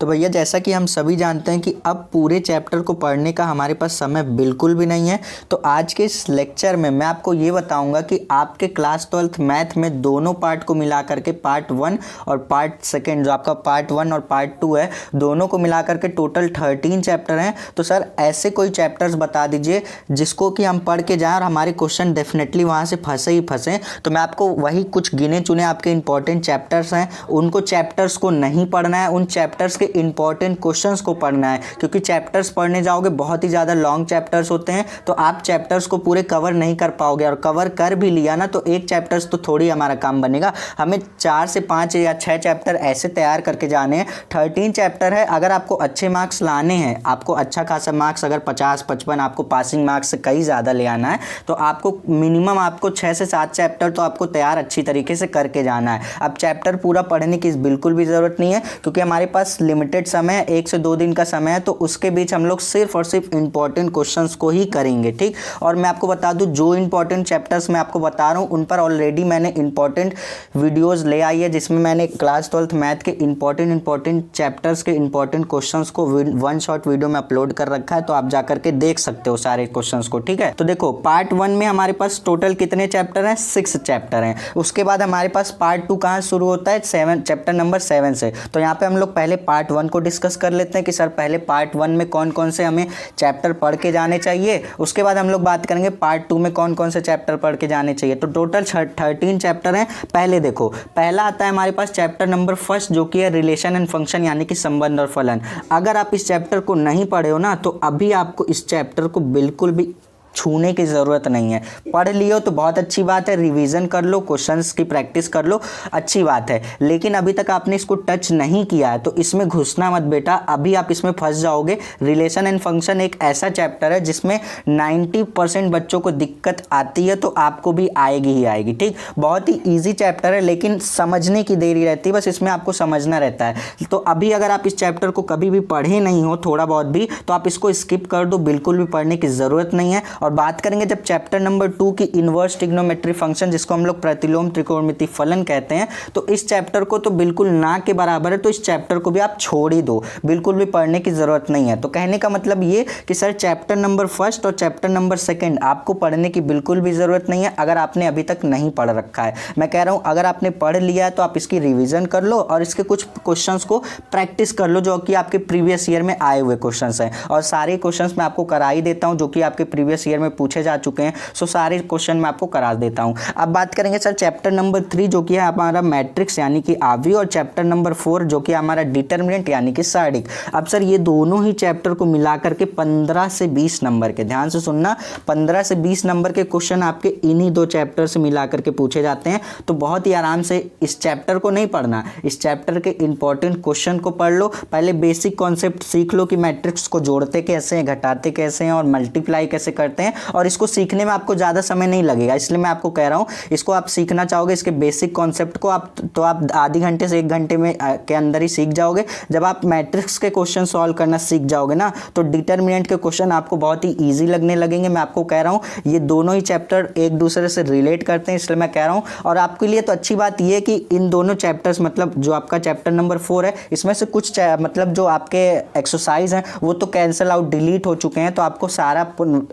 तो भैया जैसा कि हम सभी जानते हैं कि अब पूरे चैप्टर को पढ़ने का हमारे पास समय बिल्कुल भी नहीं है। तो आज के इस लेक्चर में मैं आपको ये बताऊंगा कि आपके क्लास 12th मैथ में दोनों पार्ट को मिला करके पार्ट 1 और पार्ट सेकेंड, जो आपका पार्ट 1 और पार्ट 2 है, दोनों को मिला करके टोटल 13 चैप्टर हैं। तो सर ऐसे कोई चैप्टर्स बता दीजिए जिसको कि हम पढ़ के जाएँ और हमारे क्वेश्चन डेफिनेटली वहाँ से फंसे ही फंसे। तो मैं आपको वही कुछ गिने चुने आपके इंपॉर्टेंट चैप्टर्स हैं, उनको चैप्टर्स को नहीं पढ़ना है, उन चैप्टर्स के इंपॉर्टेंट क्वेश्चंस को पढ़ना है। क्योंकि चैप्टर्स पढ़ने जाओगे बहुत ही ज़्यादा लॉन्ग चैप्टर्स होते हैं, तो आप चैप्टर्स को पूरे कवर नहीं कर पाओगे, और कवर कर भी लिया ना तो एक चैप्टर्स तो थोड़ी हमारा काम बनेगा। हमें 4 से 5 या 6 चैप्टर ऐसे तैयार करके जाने हैं। 13 चैप्टर है। अगर आपको अच्छे मार्क्स लाने हैं, आपको अच्छा खासा मार्क्स अगर 50-55 आपको पासिंग मार्क्स से कहीं ज़्यादा ले आना है, तो आपको मिनिमम आपको 6 से 7 चैप्टर तो आपको तैयार अच्छी तरीके से करके जाना है। अब चैप्टर पूरा पढ़ने की बिल्कुल भी ज़रूरत नहीं है, क्योंकि हमारे पास लिमिटेड समय है, 1 से 2 दिन का समय है। तो उसके बीच हम लोग सिर्फ और सिर्फ इंपॉर्टेंट क्वेश्चंस को ही करेंगे, ठीक। और मैं आपको बता दूं, जो इंपॉर्टेंट चैप्टर्स मैं आपको बता रहा हूं उन पर ऑलरेडी मैंने इंपॉर्टेंट वीडियोस ले आई है, जिसमें मैंने क्लास 12th मैथ के इंपॉर्टेंट चैप्टर्स के इंपॉर्टेंट क्वेश्चंस को वन शॉट वीडियो में अपलोड कर रखा है। तो आप जाकर के देख सकते हो सारे क्वेश्चंस को, ठीक है। तो देखो, पार्ट 1 में हमारे पास टोटल कितने चैप्टर हैं? 6 चैप्टर हैं। उसके बाद हमारे पास पार्ट 2 कहाँ शुरू होता है? चैप्टर नंबर 7 से। तो यहाँ पे हम लोग पहले पार्ट 1 को डिस्कस कर लेते हैं कि सर पहले पार्ट 1 में कौन कौन से हमें चैप्टर पढ़ के जाने चाहिए। उसके बाद हम लोग बात करेंगे पार्ट 2 में कौन कौन से चैप्टर पढ़ के जाने चाहिए। तो टोटल 13 चैप्टर हैं। पहले देखो, पहला आता है हमारे पास चैप्टर नंबर 1 जो कि है रिलेशन एंड फंक्शन, यानी कि संबंध और फलन। अगर आप इस चैप्टर को नहीं पढ़े हो ना, तो अभी आपको इस चैप्टर को बिल्कुल भी छूने की ज़रूरत नहीं है। पढ़ लियो तो बहुत अच्छी बात है, रिवीजन कर लो, क्वेश्चंस की प्रैक्टिस कर लो, अच्छी बात है। लेकिन अभी तक आपने इसको टच नहीं किया है तो इसमें घुसना मत बेटा, अभी आप इसमें फंस जाओगे। रिलेशन एंड फंक्शन एक ऐसा चैप्टर है जिसमें 90% बच्चों को दिक्कत आती है, तो आपको भी आएगी ही आएगी, ठीक। बहुत ही ईजी चैप्टर है, लेकिन समझने की देरी रहती है, बस इसमें आपको समझना रहता है। तो अभी अगर आप इस चैप्टर को कभी भी पढ़े नहीं हो थोड़ा बहुत भी, तो आप इसको स्किप कर दो, बिल्कुल भी पढ़ने की ज़रूरत नहीं है। और बात करेंगे जब चैप्टर नंबर 2 की इनवर्स ट्रिग्नोमेट्री फंक्शन, जिसको हम लोग प्रतिलोम त्रिकोणमिति फलन कहते हैं, तो इस चैप्टर को तो बिल्कुल ना के बराबर है। तो इस चैप्टर को भी आप छोड़ ही दो, बिल्कुल भी पढ़ने की जरूरत नहीं है। तो कहने का मतलब ये कि सर चैप्टर नंबर 1 और चैप्टर नंबर 2 आपको पढ़ने की बिल्कुल भी जरूरत नहीं है, अगर आपने अभी तक नहीं पढ़ रखा है। मैं कह रहा हूं अगर आपने पढ़ लिया है तो आप इसकी रिवीजन कर लो और इसके कुछ क्वेश्चंस को प्रैक्टिस कर लो, जो कि आपके प्रीवियस ईयर में आए हुए क्वेश्चंस हैं। और सारे क्वेश्चंस मैं आपको करा ही देता हूं जो कि आपके प्रीवियस ईयर में पूछे जा चुके हैं। सो सारे क्वेश्चन मैं आपको करा देता हूं। अब बात करेंगे सर चैप्टर नंबर 3 जो कि है हमारा मैट्रिक्स यानी कि आव्यूह, और चैप्टर नंबर 4 जो कि हमारा डिटरमिनेंट यानी कि सारणिक। अब सर ये दोनों ही चैप्टर को मिलाकर के 15 से 20 नंबर के, ध्यान से सुनना, 15 से 20 नंबर के क्वेश्चन आपके इन्हीं 2 चैप्टर से मिलाकर के पूछे जाते हैं। तो बहुत ही आराम से इस चैप्टर को नहीं पढ़ना, इस चैप्टर के इंपॉर्टेंट क्वेश्चन को पढ़ लो। पहले बेसिक कॉन्सेप्ट सीख लो कि मैट्रिक्स को जोड़ते कैसे हैं, घटाते कैसे हैं और मल्टीप्लाई कैसे करते हैं। और इसको सीखने में आपको ज़्यादा समय नहीं लगेगा, इसलिए मैं आपको कह रहा हूँ इसको आप सीखना चाहोगे, इसके बेसिक कॉन्सेप्ट को आप आधे घंटे से 1 घंटे में के अंदर ही सीख जाओगे। जब आप मैट्रिक्स के क्वेश्चन सॉल्व करना सीख जाओगे ना, तो डिटरमिनेंट के क्वेश्चन आपको बहुत ही ईजी लगने लगेंगे। मैं आपको कह रहा हूँ ये दोनों ही चैप्टर एक दूसरे से रिलेट करते हैं, इसलिए मैं कह रहा हूँ। और आपके लिए तो अच्छी बात यह है कि इन दोनों चैप्टर्स, मतलब जो आपका चैप्टर नंबर 4 है, इसमें से कुछ मतलब जो आपके एक्सरसाइज हैं वो तो कैंसिल आउट, डिलीट हो चुके हैं, तो आपको सारा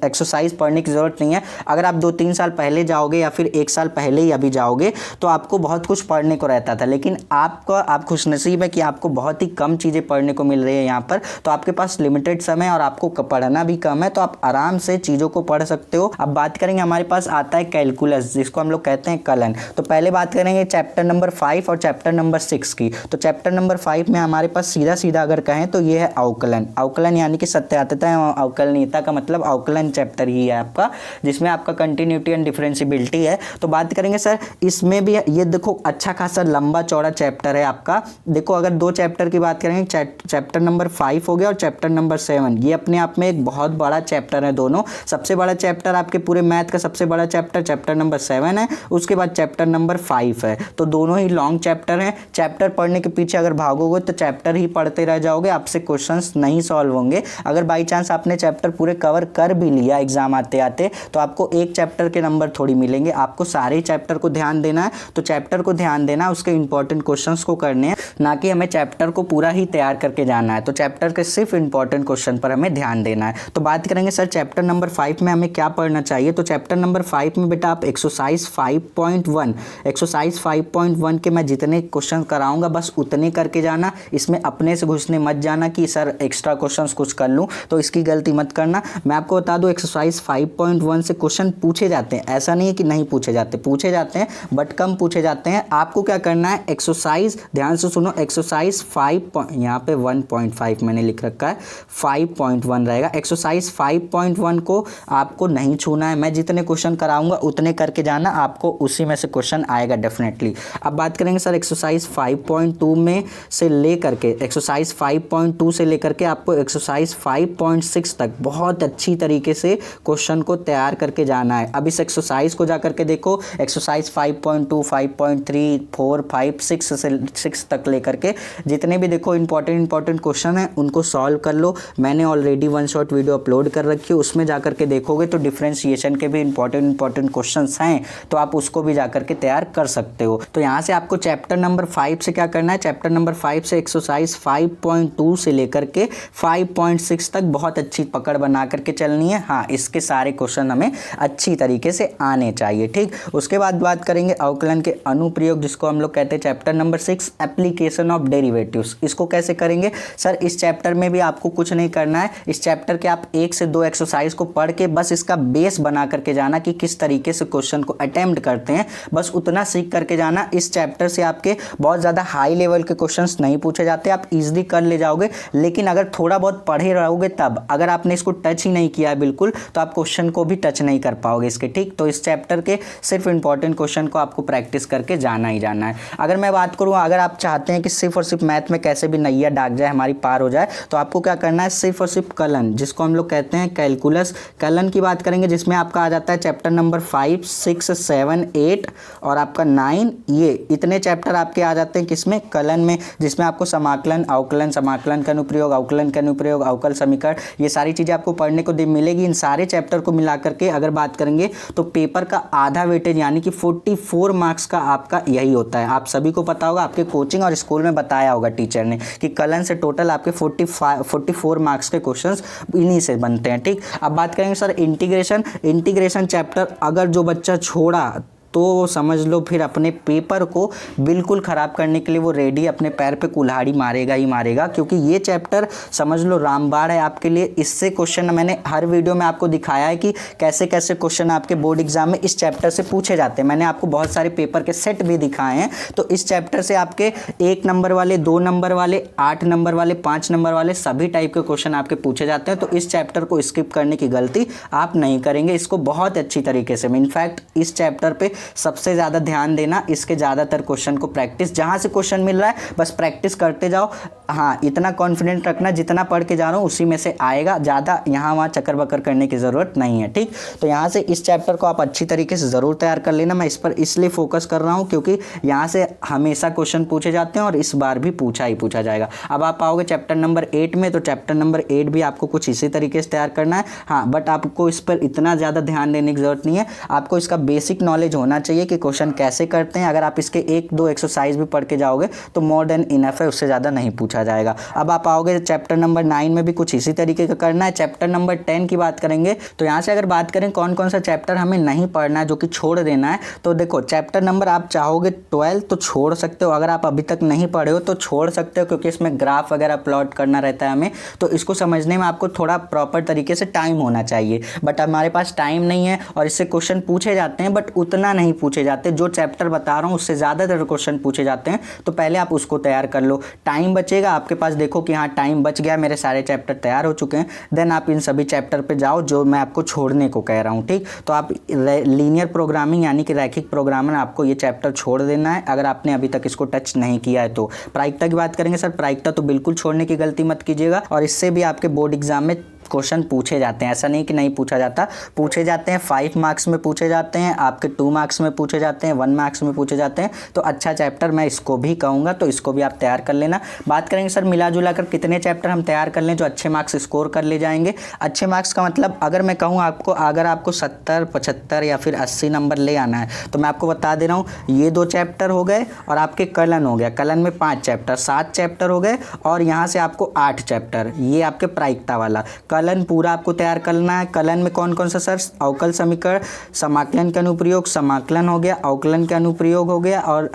एक्सरसाइज पढ़ने की जरूरत नहीं है। अगर आप 2-3 साल पहले जाओगे या फिर 1 साल पहले ही अभी जाओगे तो आपको बहुत कुछ पढ़ने को रहता था, लेकिन आप खुशनसीब है कि आपको बहुत ही कम चीज़ें पढ़ने को मिल रही है यहाँ पर। तो आपके पास लिमिटेड समय और आपको पढ़ना भी कम है, तो आप आराम से चीज़ों को पढ़ सकते हो। अब बात करेंगे, हमारे पास आता है कैलकुलस, जिसको हम लोग कहते हैं कलन। तो पहले बात करेंगे चैप्टर नंबर 5 और चैप्टर नंबर 6 की। तो चैप्टर नंबर 5 में हमारे पास सीधा सीधा अगर कहें तो ये है अवकलन। अवकलन यानी कि सत्यातता अवकलनीयता का मतलब अवकलन चैप्टर ही है आपका, जिसमें आपका कंटिन्यूटी एंड डिफरेंशियबिलिटी है। तो बात करेंगे सर इसमें भी, ये देखो अच्छा खासा लंबा चौड़ा चैप्टर है आपका। देखो अगर 2 चैप्टर की बात करेंगे, चैप्टर नंबर 5 हो गया और चैप्टर नंबर 7, ये अपने आप में एक बहुत बड़ा चैप्टर है दोनों। सबसे बड़ा चैप्टर आपके पूरे मैथ का सबसे बड़ा चैप्टर नंबर 7 है, उसके बाद चैप्टर नंबर 5 है। तो दोनों ही लॉन्ग चैप्टर हैं। चैप्टर पढ़ने के पीछे अगर भागोगे तो चैप्टर ही पढ़ते रह जाओगे, आपसे क्वेश्चंस नहीं सॉल्व होंगे। अगर बाई चांस आपने चैप्टर पूरे कवर कर भी लिया एग्जाम आते आते, तो आपको एक चैप्टर के नंबर थोड़ी मिलेंगे, आपको सारे चैप्टर को ध्यान देना है। तो चैप्टर को ध्यान देना, उसके इंपॉर्टेंट क्वेश्चंस को करने हैं, ना कि हमें चैप्टर को पूरा ही तैयार करके जाना है। तो चैप्टर के सिर्फ इंपॉर्टेंट क्वेश्चन पर हमें ध्यान देना है। तो बात करेंगे सर चैप्टर नंबर 5 में हमें क्या पढ़ना चाहिए। तो चैप्टर नंबर 5 में बेटा आप एक्सरसाइज 5.1 के मैं जितने क्वेश्चन कराऊंगा बस उतने करके जाना। इसमें अपने से घुसने मत जाना कि सर एक्स्ट्रा क्वेश्चंस कुछ कर लूँ, तो इसकी गलती मत करना। मैं आपको बता दूं एक्सरसाइज 5.1 से क्वेश्चन पूछे जाते हैं, ऐसा नहीं है कि नहीं पूछे जाते, पूछे जाते हैं बट कम पूछे जाते हैं। आपको क्या करना है, एक्सरसाइज ध्यान से सुनो, एक्सरसाइज 5 यहाँ पे 1.5 मैंने लिख रखा है, 5.1 रहेगा। एक्सरसाइज 5.1 को आपको नहीं छूना है। मैं जितने क्वेश्चन कराऊंगा उतने करके जाना, आपको उसी में से क्वेश्चन आएगा डेफिनेटली। अब बात करेंगे सर एक्सरसाइज 5.2 में से लेकर के, एक्सरसाइज 5.2 से लेकर के आपको एक्सरसाइज 5.6 तक बहुत अच्छी तरीके से क्वेश्चन को तैयार करके जाना है। अब इस एक्सरसाइज को जाकर के देखो, एक्सरसाइज 5.2, 5.3, 4, 5, 6 से 6 तक लेकर के जितने भी देखो इंपॉर्टेंट क्वेश्चन है उनको सॉल्व कर लो। मैंने already one shot video upload कर रखी है, उसमें जाकर के देखोगे तो डिफरेंशिएशन के भी इंपॉर्टेंट क्वेश्चंस हैं, तो आप उसको भी जाकर के तैयार कर सकते हो। तो यहाँ से आपको चैप्टर नंबर 5 से क्या करना है, चैप्टर नंबर 5 से एक्सरसाइज 5.2 से लेकर के 5.6 तक बहुत अच्छी पकड़ बना करके चलनी है। हाँ, इसके सारे क्वेश्चन हमें अच्छी तरीके से आने चाहिए, ठीक। उसके बाद बात करेंगे अवकलन के अनुप्रयोग, जिसको हम लोग कहते हैं chapter number 6 application of derivatives. इसको कैसे करेंगे सर, इस चैप्टर में भी आपको कुछ नहीं करना है। इस चैप्टर के आप 1 से 2 एक्सरसाइज को पढ़ के बस इसका बेस बना करके जाना कि किस तरीके से क्वेश्चन को अटेम्प्ट करते हैं, बस उतना सीख करके जाना। इस चैप्टर से आपके बहुत ज़्यादा हाई लेवल के क्वेश्चंस नहीं पूछे जाते, आप इजीली कर ले जाओगे। लेकिन अगर थोड़ा बहुत पढ़े रहोगे तब, अगर आपने इसको टच ही नहीं किया है बिल्कुल, तो आप क्वेश्चन को भी टच नहीं कर पाओगे इसके, ठीक। तो इस चैप्टर के सिर्फ इंपॉर्टेंट क्वेश्चन को आपको प्रैक्टिस करके जाना ही जाना है। अगर मैं बात करूँ, अगर आप चाहते हैं कि सिर्फ और सिर्फ मैथ में कैसे भी नैया डाक जाए, हमारी पार हो जाए, तो आपको क्या करना है, सिर्फ और सिर्फ कलन, जिसको हम लोग कहते हैं कैलकुलस, कलन की बात करेंगे, जिसमें आपका आ जाता है चैप्टर नंबर 5, 6, 7, 8 और आपका 9, ये इतने चैप्टर आपके आ जाते हैं किसमें, कलन में, जिसमें आपको समाकलन, अवकलन, समाकलन का अनुप्रयोग, अवकलन का अनुप्रयोग, अवकल समीकरण, ये सारी चीज़ें आपको पढ़ने को मिलेगी। इन सारे चैप्टर को मिला करके अगर बात करेंगे तो पेपर का आधा वेटेज यानी कि 44 मार्क्स का आपका यही होता है। आप सभी को पता होगा, आपके कोचिंग और स्कूल में बताया होगा टीचर ने कि कलन से टोटल आपके 44 मार्क्स के क्वेश्चंस इन्हीं से बनते हैं, ठीक। अब बात करेंगे सर इंटीग्रेशन चैप्टर, अगर जो बच्चा छोड़ा तो समझ लो फिर अपने पेपर को बिल्कुल ख़राब करने के लिए वो रेडी अपने पैर पे कुल्हाड़ी मारेगा ही मारेगा, क्योंकि ये चैप्टर समझ लो रामबाण है आपके लिए। इससे क्वेश्चन मैंने हर वीडियो में आपको दिखाया है कि कैसे कैसे क्वेश्चन आपके बोर्ड एग्जाम में इस चैप्टर से पूछे जाते हैं। मैंने आपको बहुत सारे पेपर के सेट भी दिखाए हैं। तो इस चैप्टर से आपके 1 नंबर वाले, 2 नंबर वाले, 8 नंबर वाले, 5 नंबर वाले सभी टाइप के क्वेश्चन आपके पूछे जाते हैं। तो इस चैप्टर को स्किप करने की गलती आप नहीं करेंगे, इसको बहुत अच्छी तरीके से। इनफैक्ट इस चैप्टर पे सबसे ज़्यादा ध्यान देना, इसके ज़्यादातर क्वेश्चन को प्रैक्टिस, जहाँ से क्वेश्चन मिल रहा है बस प्रैक्टिस करते जाओ। हाँ, इतना कॉन्फिडेंट रखना जितना पढ़ के जा रहा हूँ उसी में से आएगा, ज़्यादा यहाँ वहाँ चक्कर बकर करने की ज़रूरत नहीं है, ठीक। तो यहाँ से इस चैप्टर को आप अच्छी तरीके से ज़रूर तैयार कर लेना। मैं इस पर इसलिए फोकस कर रहा हूँ क्योंकि यहाँ से हमेशा क्वेश्चन पूछे जाते हैं और इस बार भी पूछा ही पूछा जाएगा। अब आप आओगे चैप्टर नंबर 8 में, तो चैप्टर नंबर 8 भी आपको कुछ इसी तरीके से तैयार करना है। हाँ, बट आपको इस पर इतना ज़्यादा ध्यान देने की ज़रूरत नहीं है, आपको इसका बेसिक नॉलेज होना चाहिए कि क्वेश्चन कैसे करते हैं। अगर आप इसके 1-2 एक्सरसाइज भी पढ़ के जाओगे तो मोर देन इनफ है, उससे ज़्यादा नहीं पूछा जाएगा। अब आप आओगे चैप्टर नंबर 9 में भी कुछ इसी तरीके का करना है। चैप्टर नंबर 10 की बात करेंगे, तो यहाँ से अगर बात करें कौन कौन सा चैप्टर हमें नहीं पढ़ना है, जो कि छोड़ देना है, तो देखो चैप्टर नंबर आप चाहोगे 12 तो छोड़ सकते हो। अगर आप अभी तक नहीं पढ़े हो तो छोड़ सकते हो, क्योंकि इसमें ग्राफ वगैरह प्लॉट करना रहता है हमें, तो इसको समझने में आपको थोड़ा प्रॉपर तरीके से टाइम होना चाहिए। बट हमारे पास टाइम नहीं है और इससे क्वेश्चन पूछे जाते हैं, बट उतना नहीं पूछे जाते। जो चैप्टर बता रहा हूँ उससे ज़्यादातर क्वेश्चन पूछे जाते हैं, तो पहले आप उसको तैयार कर लो। टाइम बचेगा आपके पास, देखो कि हाँ टाइम बच गया, मेरे सारे चैप्टर तैयार हो चुके हैं, देन आप इन सभी चैप्टर पे जाओ जो मैं आपको छोड़ने को कह रहा हूँ, ठीक। तो आप लीनियर प्रोग्रामिंग यानी कि रैखिक प्रोग्रामर, आपको ये चैप्टर छोड़ देना है अगर आपने अभी तक इसको टच नहीं किया है। तो प्रायिकता की बात करेंगे सर, प्रायिकता तो बिल्कुल छोड़ने की गलती मत कीजिएगा, और इससे भी आपके बोर्ड एग्जाम में क्वेश्चन पूछे जाते हैं, ऐसा नहीं कि नहीं पूछा जाता, पूछे जाते हैं। 5 मार्क्स में पूछे जाते हैं, आपके 2 मार्क्स में पूछे जाते हैं, 1 मार्क्स में पूछे जाते हैं। तो अच्छा चैप्टर मैं इसको भी कहूँगा, तो इसको भी आप तैयार कर लेना। बात करेंगे सर मिला जुला कर कितने चैप्टर हम तैयार कर लें जो अच्छे मार्क्स स्कोर कर ले जाएंगे। अच्छे मार्क्स का मतलब अगर मैं कहूँ आपको, अगर आपको 70, 75 या फिर 80 नंबर ले आना है तो मैं आपको बता दे रहा हूँ, ये 2 चैप्टर हो गए और आपके कलन हो गया, कलन में 5 चैप्टर, 7 चैप्टर हो गए और यहाँ से आपको 8 चैप्टर, ये आपके प्रायिकता वाला कलन पूरा आपको तैयार करना है। कलन में कौन कौन सा सर, अवकल समीकरण, समाकलन के अनुप्रयोग, समाकलन हो गया, अवकलन के अनुप्रयोग हो गया और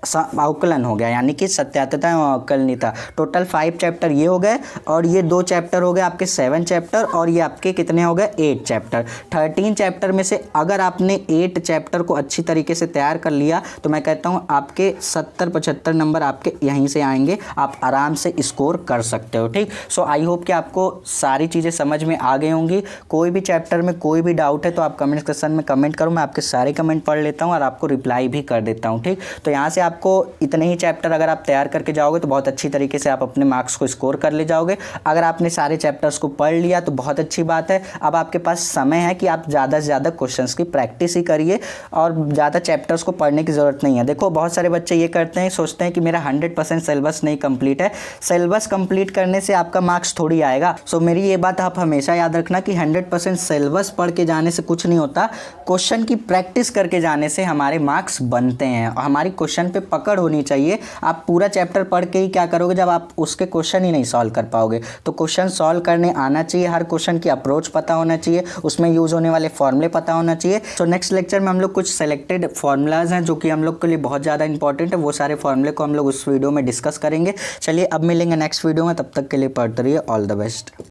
अवकलन हो गया, यानी कि सत्यातता एवं अवकलनीयता। टोटल 5 चैप्टर ये हो गए और ये 2 चैप्टर हो गए आपके 7 चैप्टर और ये आपके कितने हो गए 8 चैप्टर। 13 चैप्टर में से अगर आपने 8 चैप्टर को अच्छी तरीके से तैयार कर लिया तो मैं कहता हूँ आपके 70-75 नंबर आपके यहीं से आएंगे, आप आराम से स्कोर कर सकते हो। ठीक, सो आई होप कि आपको सारी चीज़ें समझ में आ गई होंगी। कोई भी चैप्टर में कोई भी डाउट है तो आप कमेंट सेक्शन में कमेंट करो, मैं आपके सारे कमेंट पढ़ लेता हूँ और आपको रिप्लाई भी कर देता हूँ। ठीक, तो यहाँ से आपको इतने ही चैप्टर अगर आप तैयार करके जाओगे तो बहुत अच्छी तरीके से आप अपने मार्क्स को स्कोर कर ले जाओगे। अगर आपने सारे चैप्टर्स को पढ़ लिया तो बहुत अच्छी बात है। अब आपके पास समय है कि आप ज़्यादा से ज़्यादा क्वेश्चंस की प्रैक्टिस ही करिए और ज़्यादा चैप्टर्स को पढ़ने की ज़रूरत नहीं है। देखो बहुत सारे बच्चे ये करते हैं, सोचते हैं कि मेरा 100% सिलेबस नहीं कंप्लीट है। सिलेबस कंप्लीट करने से आपका मार्क्स थोड़ी आएगा। सो मेरी ये बात आप हमेशा याद रखना कि 100% सिलेबस पढ़ के जाने से कुछ नहीं होता, क्वेश्चन की प्रैक्टिस करके जाने से हमारे मार्क्स बनते हैं और हमारी क्वेश्चन पे पकड़ होनी चाहिए। आप पूरा चैप्टर पढ़ के ही क्या करोगे जब आप उसके क्वेश्चन ही नहीं सॉल्व कर पाओगे। तो क्वेश्चन सॉल्व करने आना चाहिए, हर क्वेश्चन की अप्रोच पता होना चाहिए, उसमें यूज होने वाले फॉर्मूले पता होना चाहिए। तो नेक्स्ट लेक्चर में हम लोग कुछ सेलेक्टेड फॉर्मूलाज हैं जो कि हम लोग के लिए बहुत ज़्यादा इंपॉर्टेंट है, वो सारे फॉर्मूले को हम लोग उस वीडियो में डिस्कस करेंगे। चलिए अब मिलेंगे नेक्स्ट वीडियो में, तब तक के लिए पढ़ते रहिए। All the best.